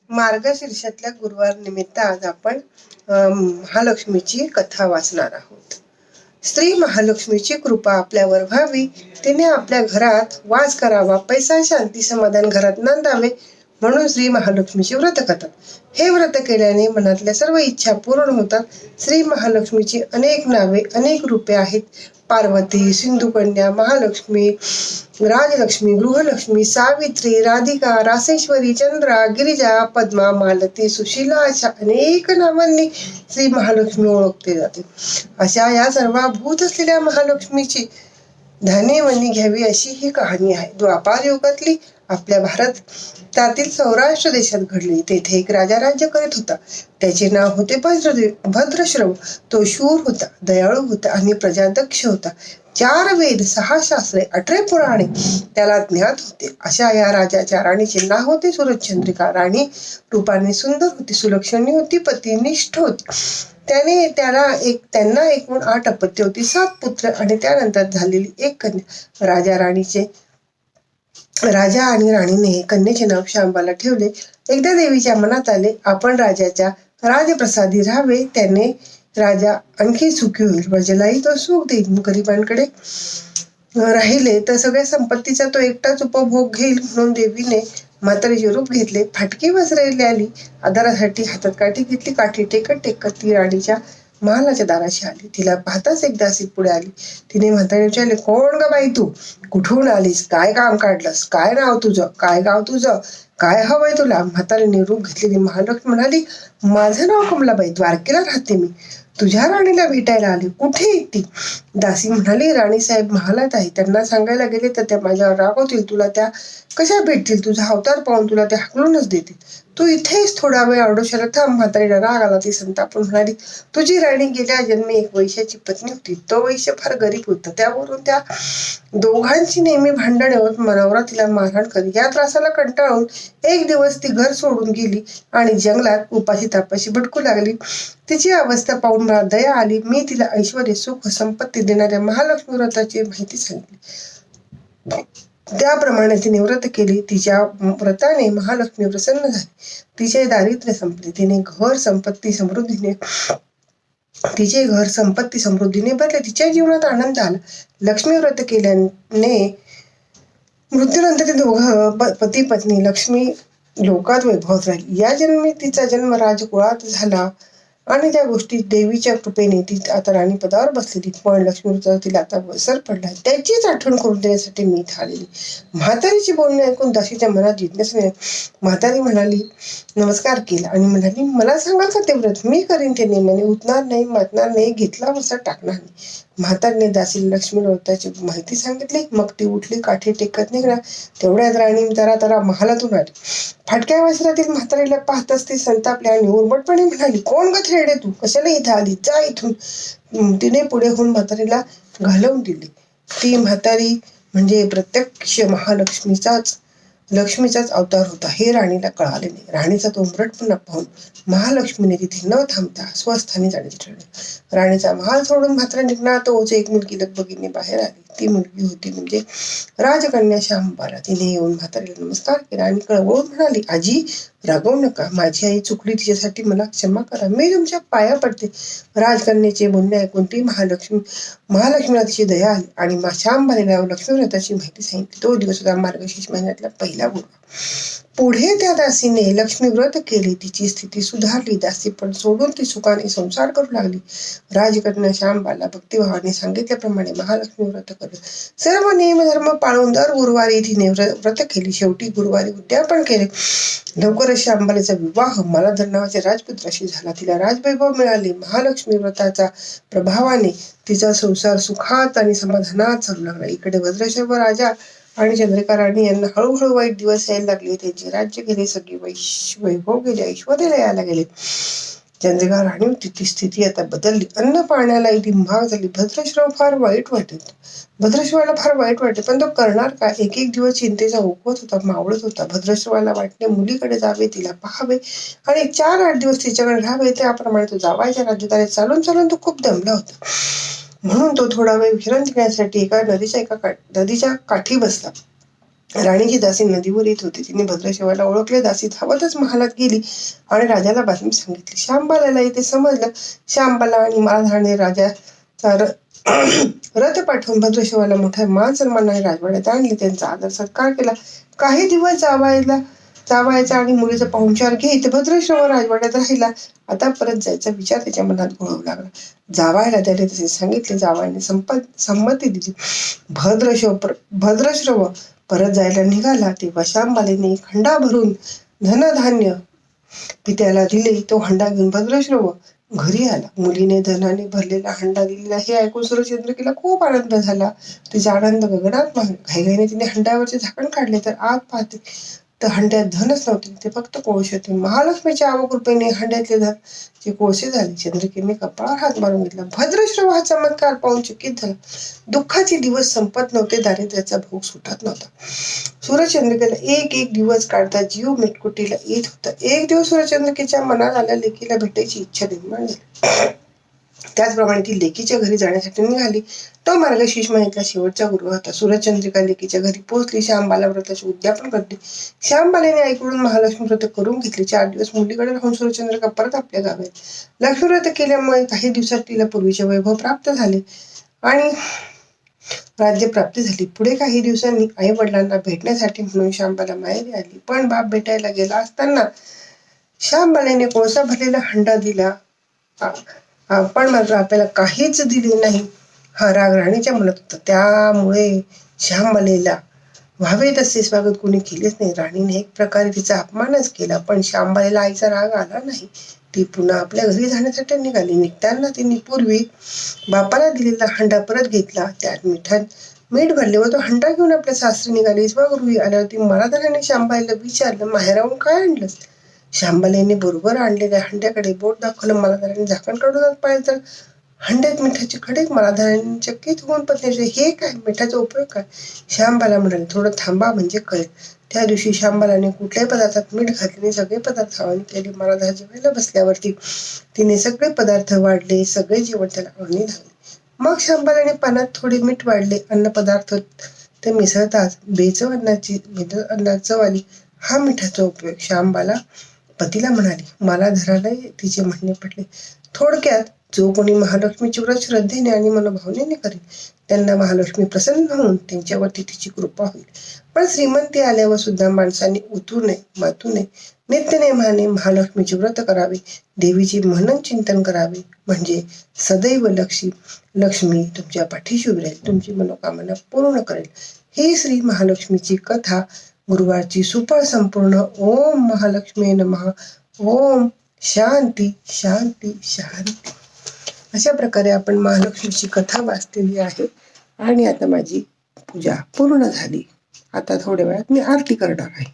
मार्गशीर्षातल्या गुरुवार निमित्त आज आपण महालक्ष्मीची कथा वाचणार आहोत. श्री महालक्ष्मीची कृपा आपल्यावर व्हावी, तिने आपल्या घरात वास करावा, पैसा शांती समाधान घरात नांदावे म्हणून श्री महालक्ष्मीचे व्रत करतात. हे व्रत केल्याने मनातल्या सर्व इच्छा पूर्ण होतात. श्री महालक्ष्मीची अनेक नावे, अनेक रूपे आहेत. पार्वती, सिंधुकन्या, महालक्ष्मी, राजलक्ष्मी, गृहलक्ष्मी, सावित्री, राधिका, रासेश्वरी, चंद्रा, गिरिजा, पद्मा, मालती, सुशीला अशा अनेक नावांनी श्री महालक्ष्मी ओळखले जाते. अशा या सर्वभूत असलेल्या महालक्ष्मीची ध्यानेमनी घ्यावी अशी ही कहाणी आहे. द्वापार युगातली आपल्या भारतातील सौराष्ट्र देशात घडली. तेथे एक राजा राज्य करीत होता. त्याचे नाव होते भद्रश्रव. तो शूर होता, दयाळू होता आणि प्रजादक्ष होता. 4 वेद, 6 शास्त्रे, 18 पुराणे त्याला ज्ञात होते. अशा या राजाच्या राणीचे नाव होते सूरजचंद्रिका. राणी रूपाने सुंदर होती, सुलक्षणी होती, पतिनिष्ठ होती. त्यांना एकूण 8 अपत्ये होती, 7 पुत्र आणि त्यानंतर झालेली एक कन्या. राजा आणि राणीने कन्येचे नाव शांबाला ठेवले. एकदा देवीच्या मनात आले, आपण राजाच्या राजप्रसादी राहावे, त्याने राजा आणखी सुखी होईल, प्रजेलाही तो सुख देईल. गरिबांकडे राहिले तर सगळ्या संपत्तीचा तो एकटाच उपभोग घेईल म्हणून देवीने म्हातारीचे रूप घेतले. फाटकी वस्त्रे आली, आधारासाठी हातात काठी घेतली. काठी टेकत टेकत ती राणीच्या महालाच्या दाराशी आली. तिला पाहताच एक दासी पुढे आली. तिने म्हातारी विचारले, कोण ग बाई तू? कुठून आलीस? काय काम काढलंस? काय नाव तुझं? काय गाव तुझं? काय हवंय तुला? म्हातारीने रूप घेतलेली महालक्ष्मी म्हणाली, माझं नाव कमलाबाई, द्वारकेला राहते मी. तुझ्या राणीला भेटायला आली. कुठे आहे ती? दासी म्हणाली, राणीसाहेब महालात आहे. त्यांना सांगायला गेले तर त्या माझ्यावर रागवतील. तुला त्या कशा भेटतील? तुझा अवतार पाहून तुला ते हाकलूनच देतील. तू इथेच थोडा वेळ आडोशाला थांब. म्हातारीला राग आला. ती संतापून म्हणाली, तुझी राणी गेल्या जन्मी एक वैश्याची पत्नी होती. तो वैश्य फार गरीब होता. त्यावरून त्या दोघांची नेहमी भांडणे होत. नवरा तिला मारहाण करी. या त्रासाला कंटाळून एक दिवस ती घर सोडून गेली आणि जंगलात उपाशी तापाशी भटकू लागली. तिची अवस्था पाहून मला दया आली. मी तिला ऐश्वर्य, सुख, संपत्ती देणाऱ्या महालक्ष्मी व्रताची माहिती सांगितली. त्याप्रमाणे तिने व्रत केली. तिच्या व्रताने महालक्ष्मी प्रसन्न झाली. तिचे दारिद्र्य संपले. तिचे घर संपत्ती समृद्धीने भरले. तिच्या जीवनात आनंद आला. लक्ष्मी व्रत केल्याने मृत्यूनंतर ते दोघं पती पत्नी लक्ष्मी लोकात वैभवत राहिली. या जन्मी तिचा जन्म राजकुळात झाला आणि त्या गोष्टी देवीच्या कृपेने ती आता राणीपदावर बसलेली. पण लक्ष्मीवृत्तावर तिला आता वसर पडला. त्याचीच आठवण करून देण्यासाठी मी इथं आलेली. म्हातारीची बोलणे ऐकून दासीच्या मनात जिज्ञासा. म्हातारी म्हणाली, नमस्कार केला आणि म्हणाली, मला सांगाल का ते व्रत? मी करीन ते नेमाने. उठणार नाही, मातणार नाही, घेतला वसा टाकणार नाही. म्हातारीने दासीला लक्ष्मी व्रताची माहिती सांगितली. मग ती उठली, काठी टेकत निघणार. तेवढ्यात राणी तरा महालातून आली. फाटक्या वस्त्रातील म्हातारीला पाहताच ती संतापली आणि उर्मटपणे म्हणाली, कोण ग थेरडे तू? कशाला इथं आली? जा इथून. तिने पुढे होऊन म्हातारीला घालवून दिली. ती म्हातारी म्हणजे प्रत्यक्ष लक्ष्मीचाच अवतार होता हे राणीला कळाले नाही. राणीचा तो उमरटपणा पाहून महालक्ष्मीने तिथे न थांबता स्वस्थानी जाण्याचे ठरवले. राणीचा महाल सोडून म्हातारा निघणार तोच एक मुलगी लगबगीने बाहेर आली. ती मुलगी होती म्हणजे राजकन्या शांबाला. तिने येऊन म्हातारीला नमस्कार केला आणि कळवळून म्हणाली, आजी रागवू नका. माझी आई चुकली, तिच्यासाठी मला क्षमा करा. मी तुमच्या पाया पडते. राजकन्याचे बोलणे ऐकून ती महालक्ष्मीला तिची दया आली आणि शांबाला लक्ष्मी व्रताची माहिती सांगितली. तो दिवस होता मार्गशीर्ष महिन्यातला पहिला गुरुवार. पुढे त्या दासीने लक्ष्मी व्रत केले. तिची स्थिती सुधारली. दासी पण सोडून ती सुखाने संसार करू लागली. राजकन्या शांबाला भक्तिभावाने सांगितल्याप्रमाणे महालक्ष्मी व्रत करत सर्व नियम धर्म पाळून दर गुरुवारी तिने व्रत केली. शेवटी गुरुवारी उद्यापन केले. लवकरच शांबालेचा विवाह मालाधर नावाच्या राजपुत्राशी झाला. तिला राजवैभव मिळाले. महालक्ष्मी व्रताच्या प्रभावाने तिचा संसार सुखात आणि समाधानात चालू लागला. इकडे भद्रश्रव राजा आणि चंद्रिका राणी यांना हळूहळू वाईट दिवस यायला लागले. त्यांचे राज्य गेले, सगळे वैभव गेले, ऐश्वर्य यायला गेले. चंद्रिका राणी होती ती स्थिती आता बदलली. अन्न पाण्याला इथे महाग झाली. भद्रश्रवाला फार वाईट वाटत पण तो करणार काय? एक एक दिवस चिंतेचा ओकवत होता, मावळत होता. भद्रश्रवाला वाटणे मुलीकडे जावे, तिला पाहावे आणि 4-8 दिवस तिच्याकडे राहावे. त्याप्रमाणे तो जावायच्या राज्यदारी चालून चालून तो खूप दमला होता. म्हणून तो थोडा वेळ विश्रांती घेण्यासाठी एका नदीच्या काठी बसला. राणीची दासी नदीवर येत होती. तिने भद्रशिवाला ओळखले. दासी धावतच महालात गेली आणि राजाला बातमी सांगितली. श्यामबालाला इथे समजलं. श्यामबाला आणि माळधारने राजाचा रथ पाठवून भद्रशिवाला मोठ्या मान सन्मानाने राजवाड्यात आणले. त्यांचा आदर सत्कार केला. काही दिवस जावयाचा आणि मुलीचा पाहुणचार घेत भद्रश्रव राजवाड्यात राहिला. आता परत जायचा विचार त्याच्या मनात घोळवू लागला. जावयाला त्याने तसे सांगितले. जावयाने संमती दिली. भद्रश्रव परत जायला निघाला तेव्हा श्यामबालेने एक हंडा भरून धनधान्य पित्याला दिले. तो हंडा घेऊन भद्रश्रव घरी आला. मुलीने धनाने भरलेला हंडा दिलेला हे ऐकून सूरचंद्रिकेला खूप आनंद झाला. तिचा आनंद गगनात मावला. घाईघाईने तिने हंड्यावरचे झाकण काढले तर आत पाहते तर हंड्यात धनच नव्हते. ते फक्त कोळसे होते. महालक्ष्मीच्या आवकृपेने हंड्यातले धनचे कोळसे झाले. चंद्रिकेने कपाळावर हात मारून घेतला. भद्रश्रव हा चमत्कार पाहून चकित झाला. दुःखाचे दिवस संपत नव्हते. दारिद्र्याचा भोग सुटत नव्हता. सूरचंद्रिकेला एक एक दिवस काढता जीव मेटकुटीला येत होता. एक दिवस सूरचंद्रिकेच्या मनात आल्या लेकीला भेटायची इच्छा निर्माण झाली. त्याचप्रमाणे ती लेकीच्या घरी जाण्यासाठी निघाली. तो मार्गशीर्ष महिन्यातला शेवटचा गुरुवार होता. सूरचंद्रिका लेकीच्या घरी पोहोचली. श्यामबाला व्रताचे उद्यापन करते. श्यामबालेने ऐकून महालक्ष्मी व्रत करून घेतले. 4 दिवस मुलीकडे राहून सूरचंद्रिका परत आपल्या गावी आली. लक्ष्मी व्रत केल्यामुळे काही दिवसात तिला पूर्वीचे वैभव प्राप्त झाले आणि राज्य प्राप्ती झाली. पुढे काही दिवसांनी आई वडिलांना भेटण्यासाठी म्हणून श्यामबाला माहेरी आली. पण बाप भेटायला गेला असताना श्यामबालेने कोळसा भरलेला हंडा दिला पण मात्र आपल्याला काहीच दिले नाही हा राग राणीच्या मनात होता. त्यामुळे श्यामबालेला व्हावे तसे स्वागत कोणी केलेच नाही. राणीने एक प्रकारे तिचा अपमानच केला. पण श्यामबालेला आईचा राग आला नाही. ती पुन्हा आपल्या घरी जाण्यासाठी निघाली. निघताना तिने पूर्वी बापाला दिलेला हंडा परत घेतला. त्यात मीठ भरले व तो हंडा घेऊन आपल्या सासरी निघाली. स्वगृही आल्यावर ती मराठ्याने श्यामबाईला विचारलं, माहेराहून काय आणलं? श्यामबाईने बरोबर आणलेल्या हंड्याकडे बोट दाखवलं. मलाधराने झाकण काढून आत पाहिलं तर हंड्यात मिठाचे खडे. मलाधराने चकित होऊन पत्नीचे हे काय? मिठाचा उपयोग काय? श्यामबाला म्हणाले, थोडं थांबा म्हणजे कळेल. त्या दिवशी श्यामबालाने कुठल्याही पदार्थात मीठ घातले. सगळे पदार्थ आवडीने केले. मलाधर जेवायला बसल्यावरती तिने सगळे पदार्थ वाढले. सगळे जेवण त्याला आवडीने लागले. मग श्यामबालाने पानात थोडे मीठ वाढले. अन्न पदार्थ ते मिसळताच बेचव अन्नाची चव आली. हा मिठाचा उपयोग. श्यामबाला पतीला म्हणाली. मलाधराला तिचे म्हणणे पटले. थोडक्यात जो कोणी महालक्ष्मीचे व्रत श्रद्धेने आणि मनोभावनेने करेल त्यांना महालक्ष्मी प्रसन्न होऊन त्यांच्यावरती तिची कृपा होईल. पण श्रीमंती आल्यावर सुद्धा माणसांनी मातू नये. नित्यनेमाने महालक्ष्मीचे व्रत करावे. देवीचे मनन चिंतन करावे. म्हणजे सदैव लक्ष्मी तुमच्या पाठीशी उभी राहील. तुमची मनोकामना पूर्ण करेल. ही श्री महालक्ष्मीची कथा गुरुवारची सुफळ संपूर्ण. ओम महालक्ष्मी नमः. ओम शांती शांती शांती. अशा प्रकारे आपण महालक्ष्मीची कथा वाचलेली आहे आणि आता माझी पूजा पूर्ण झाली. आता थोड्या वेळात मी आरती करणार आहे.